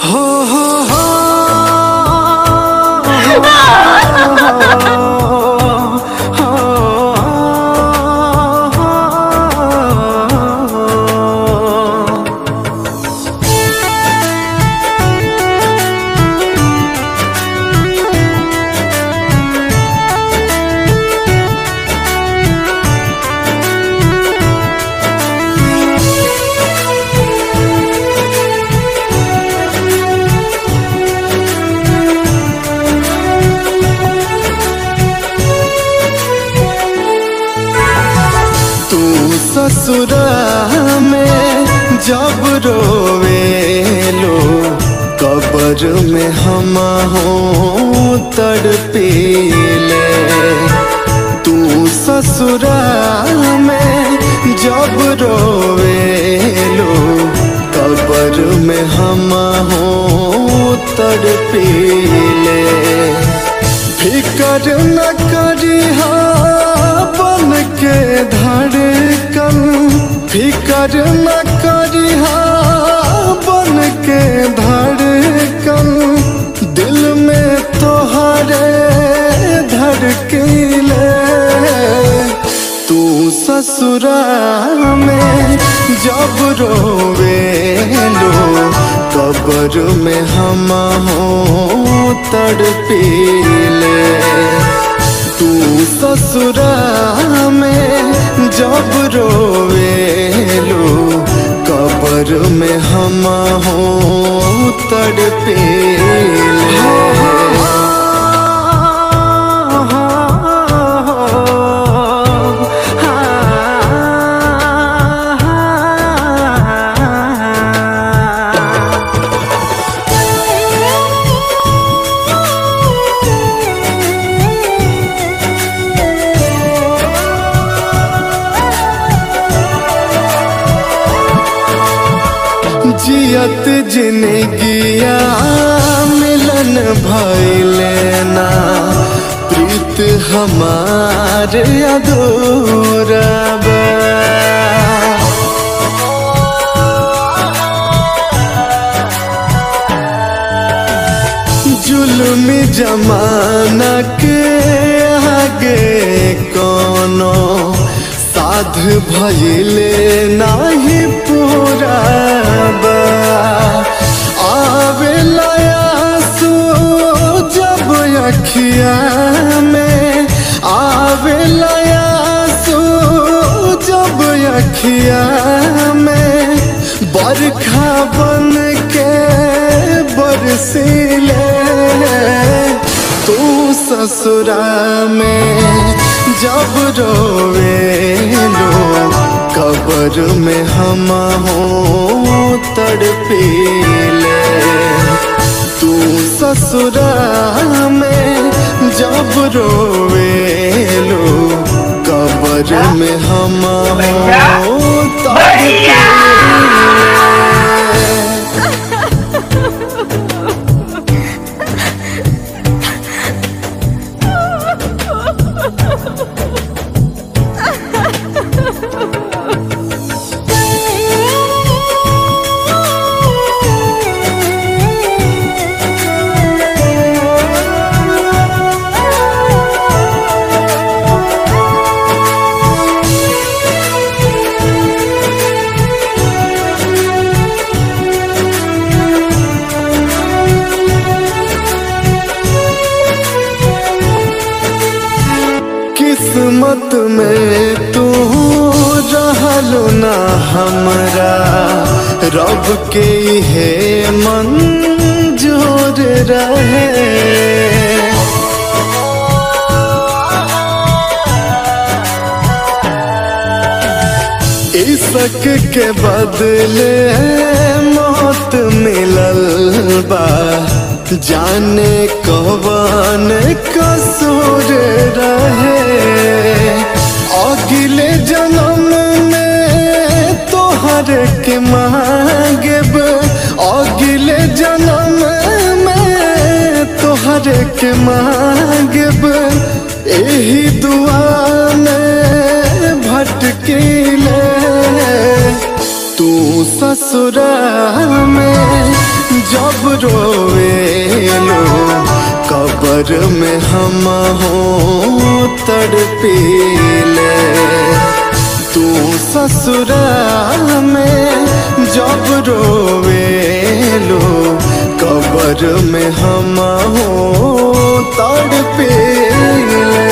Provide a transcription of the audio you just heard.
हो हो हो ससुरा में जब रोवेलो कब्र में हम हो तड़पीले। तू ससुरा में जब रोवेलो कब्र में हम हो तड़पीले। फिकर न करी बन के धड़कन, फिकर न करी बन के धड़कन, दिल में तोहरे धड़कीले। तू ससुरा में जब रोवेलो कब्र में हम हो तड़पीले। तू ससुरा में जब रोवेलो कब्र में हम हो तड़पीले। जियत जिंदगिया मिलन भइले ना, प्रीत हमारे अधूरा बा। जुल्मी जमाना के आगे कोनो साध भइले नाही पूरा बा। आवेला आंसू जब अखिया में, आवेला आंसू जब अखिया में, बरखा बन के बरसीले। तू ससुरा में जब रोवेलो कब्र में हम हो तड़पीले। तू ससुरा में जब रोवेलो कब्र में हम हो तड़पीले। किस्मत में तू रहलो ना हमरा, रब के है मंजूर रहे। इश्क के बदले मौत मिलल बा, जाने कौन कसूर रहे। अगले जन्म में तोहर के मांगब, अगले जन्म में तोहर के मांगब। यही दुआ में भटकीले। तू ससुरा में जब रोवेलो कब्र में हम हो तड़पीले। तू ससुराल में जब रोवेलो कब्र में हम हो तड़पीले।